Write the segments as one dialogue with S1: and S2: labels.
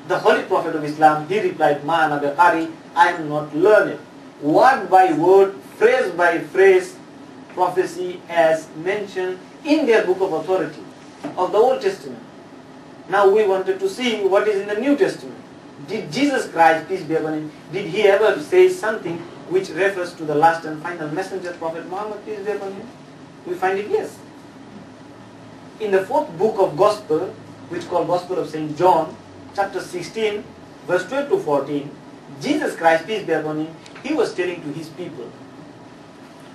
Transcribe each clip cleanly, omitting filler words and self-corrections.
S1: the Holy Prophet of Islam, he replied, Ma ana biqari, I am not learned. Word by word, phrase by phrase, prophecy as mentioned in their book of authority of the Old Testament. Now we wanted to see what is in the New Testament. Did Jesus Christ, peace be upon him, did he ever say something which refers to the last and final messenger, Prophet Muhammad, peace be upon him? We find it, yes. In the fourth book of Gospel, which is called Gospel of St. John, chapter 16, verse 12 to 14, Jesus Christ, peace be upon him, he was telling to his people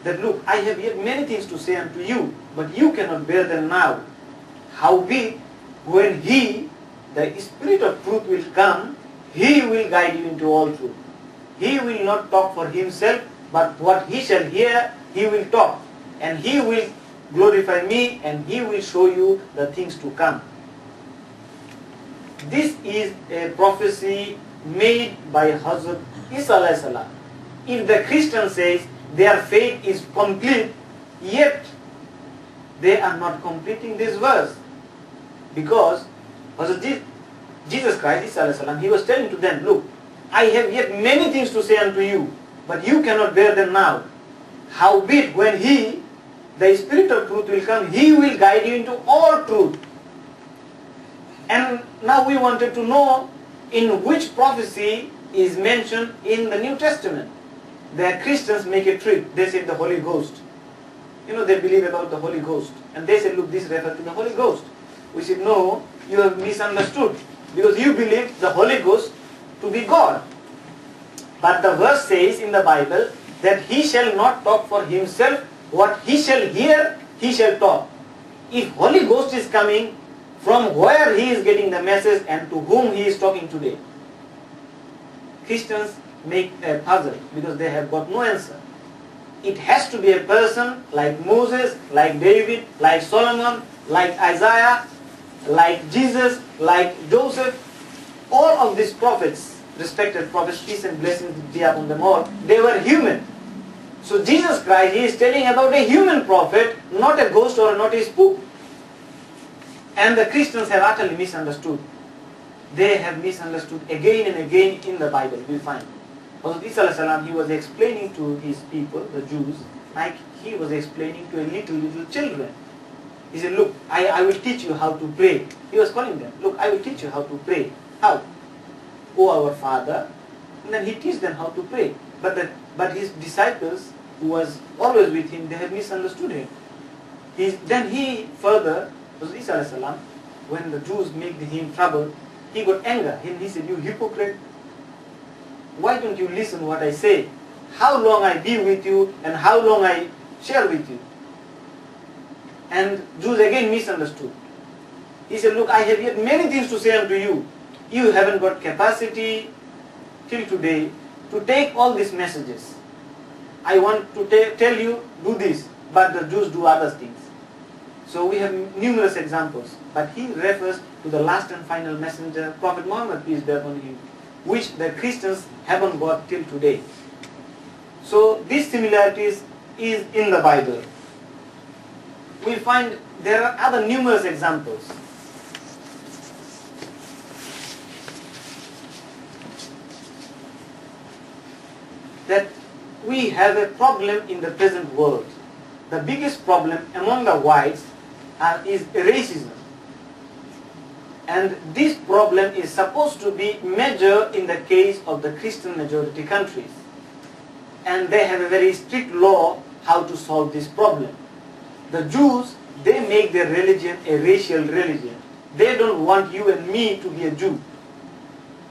S1: that, look, I have yet many things to say unto you, but you cannot bear them now. Howbeit, when he, the Spirit of truth, will come, he will guide you into all truth. He will not talk for himself, but what he shall hear, he will talk. And he will glorify me, and he will show you the things to come. This is a prophecy made by Hazrat Isa alayhi salam. If the Christian says their faith is complete, yet they are not completing this verse. Because Hazrat Jesus Christ, Isa alayhi salam, he was telling to them, look, I have yet many things to say unto you, but you cannot bear them now. Howbeit, when he, the Spirit of truth, will come, he will guide you into all truth. And now we wanted to know in which prophecy is mentioned in the New Testament. The Christians make a trick. They say the Holy Ghost. You know, they believe about the Holy Ghost. And they say, look, this refers to the Holy Ghost. We said, no, you have misunderstood. Because you believe the Holy Ghost to be God. But the verse says in the Bible that he shall not talk for himself. What he shall hear, he shall talk. If Holy Ghost is coming, from where he is getting the message and to whom he is talking today? Christians make a puzzle because they have got no answer. It has to be a person like Moses, like David, like Solomon, like Isaiah, like Jesus, like Joseph. All of these prophets, respected prophets, peace and blessings be upon them all, they were human. So Jesus Christ, he is telling about a human prophet, not a ghost or not a spook. And the Christians have utterly misunderstood. They have misunderstood again and again in the Bible, we find. Prophet Isa alayhi salam, he was explaining to his people, the Jews, like he was explaining to a little children. He said, look, I will teach you how to pray. He was calling them, look, I will teach you how to pray. How? O our Father. And then he teaches them how to pray. But his disciples, who was always with him, they had misunderstood him. Then he further, Prophet Isa alayhi salam, when the Jews made him trouble, he got anger. He said, you hypocrite, why don't you listen what I say? How long I be with you and how long I share with you? And Jews again misunderstood. He said, look, I have yet many things to say unto you. You haven't got capacity till today to take all these messages. I want to tell you, do this, but the Jews do other things. So we have numerous examples, but he refers to the last and final messenger, Prophet Muhammad, peace be upon him, which the Christians haven't got till today. So these similarities is in the Bible. We find there are other numerous examples. That we have a problem in the present world. The biggest problem among the whites is racism. And this problem is supposed to be major in the case of the Christian majority countries. And they have a very strict law how to solve this problem. The Jews, they make their religion a racial religion. They don't want you and me to be a Jew.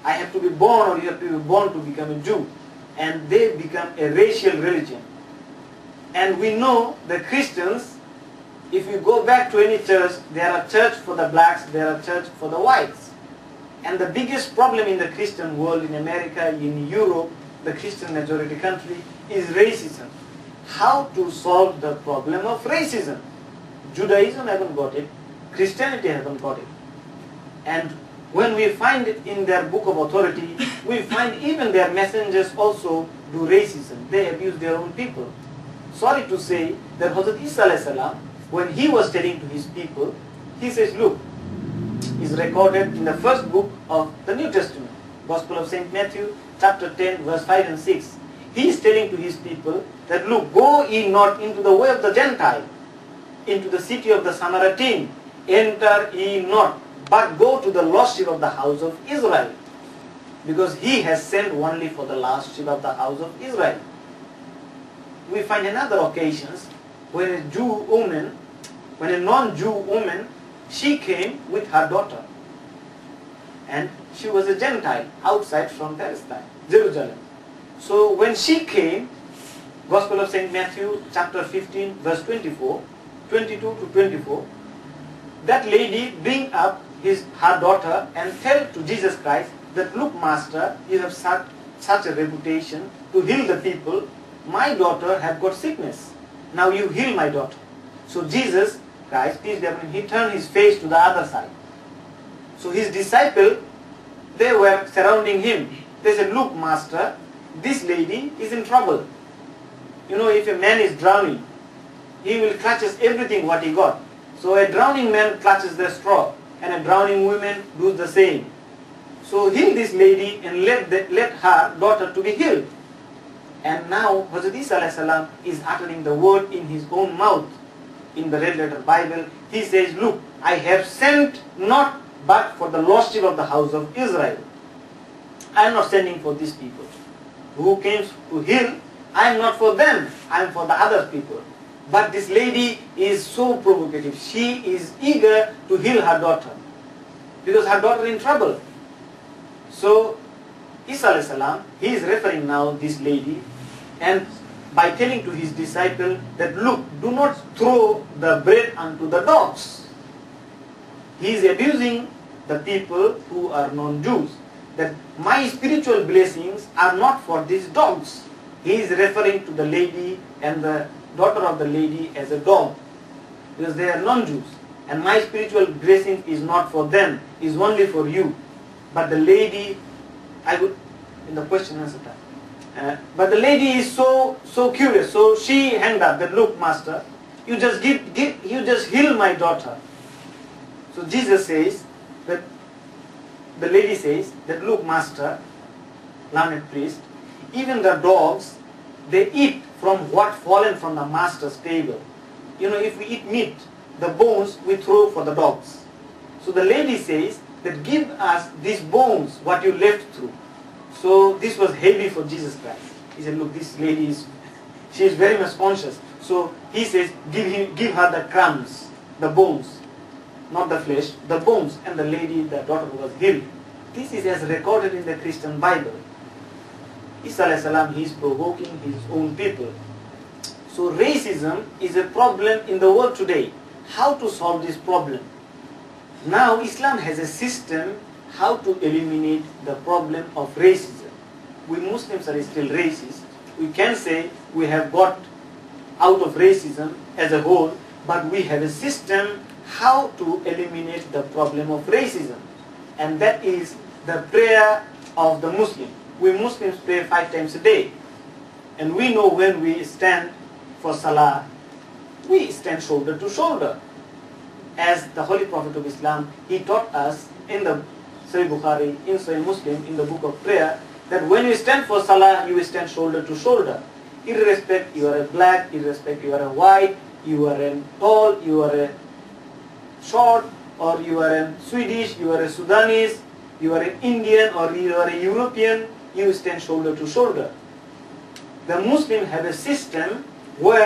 S1: I have to be born or you have to be born to become a Jew. And they become a racial religion. And we know the Christians, if you go back to any church, there are church for the blacks, there are church for the whites. And the biggest problem in the Christian world, in America, in Europe, the Christian majority country, is racism. How to solve the problem of racism? Judaism haven't got it, Christianity haven't got it. And when we find it in their book of authority, we find even their messengers also do racism. They abuse their own people. Sorry to say that Hazrat Isa alayhi salam, when he was telling to his people, he says, look, is recorded in the first book of the New Testament, Gospel of St. Matthew, chapter 10, verse 5 and 6. He is telling to his people that, look, go ye not into the way of the Gentile, into the city of the Samaritan, enter ye not, but go to the lost sheep of the house of Israel, because he has sent only for the lost sheep of the house of Israel. We find in other occasions when a non-Jew woman, she came with her daughter, and she was a Gentile outside from Palestine, Jerusalem. So when she came, Gospel of St. Matthew, chapter 15, verse 22 to 24, that lady bring up her daughter and tell to Jesus Christ that, look, Master, you have such a reputation to heal the people. My daughter have got sickness. Now you heal my daughter. So Jesus Christ, peace be upon him, he turned his face to the other side. So his disciple, they were surrounding him. They said, look, Master, this lady is in trouble. You know, if a man is drowning, he will clutches everything what he got. So a drowning man clutches the straw, and a drowning woman does the same. So heal this lady and let her daughter to be healed. And now Hazrat Isa alayhi salam is uttering the word in his own mouth. In the red letter Bible, he says, look, I have sent not but for the lost sheep of the house of Israel. I am not sending for these people who came to heal. I am not for them, I am for the other people. But this lady is so provocative. She is eager to heal her daughter, because her daughter is in trouble. So Isa alayhi salam, he is referring now this lady, and by telling to his disciple that, look, do not throw the bread unto the dogs. He is abusing the people who are non-Jews, that my spiritual blessings are not for these dogs. He is referring to the lady and the daughter of the lady as a dog, because they are non-Jews, and my spiritual blessing is not for them, is only for you. But the lady, I would, in the question and answer time, but the lady is so curious, so she hanged up that, look, Master, you just you just heal my daughter. So Jesus says that, the lady says that, look, Master, learned priest, even the dogs, they eat from what fallen from the master's table. You know, if we eat meat, the bones we throw for the dogs. So the lady says that, give us these bones, what you left through. So this was heavy for Jesus Christ. He said, look, this lady she is very much conscious. So he says, give her the crumbs, the bones, not the flesh, the bones. And the lady, the daughter, was healed. This is as recorded in the Christian Bible. Isa alayhi salam, he is provoking his own people. So racism is a problem in the world today. How to solve this problem? Now Islam has a system how to eliminate the problem of racism. We Muslims are still racist. We can say we have got out of racism as a whole, but we have a system how to eliminate the problem of racism. And that is the prayer of the Muslim. We Muslims pray 5 times a day. And we know when we stand for Salah, we stand shoulder to shoulder. As the Holy Prophet of Islam, he taught us in the Sahih Bukhari, in Sahih Muslim, in the book of prayer, that when you stand for Salah, you stand shoulder to shoulder. Irrespective you are a black, irrespective you are a white, you are a tall, you are a short, or you are a Swedish, you are a Sudanese, you are an Indian, or you are a European, you stand shoulder to shoulder. The Muslims have a system where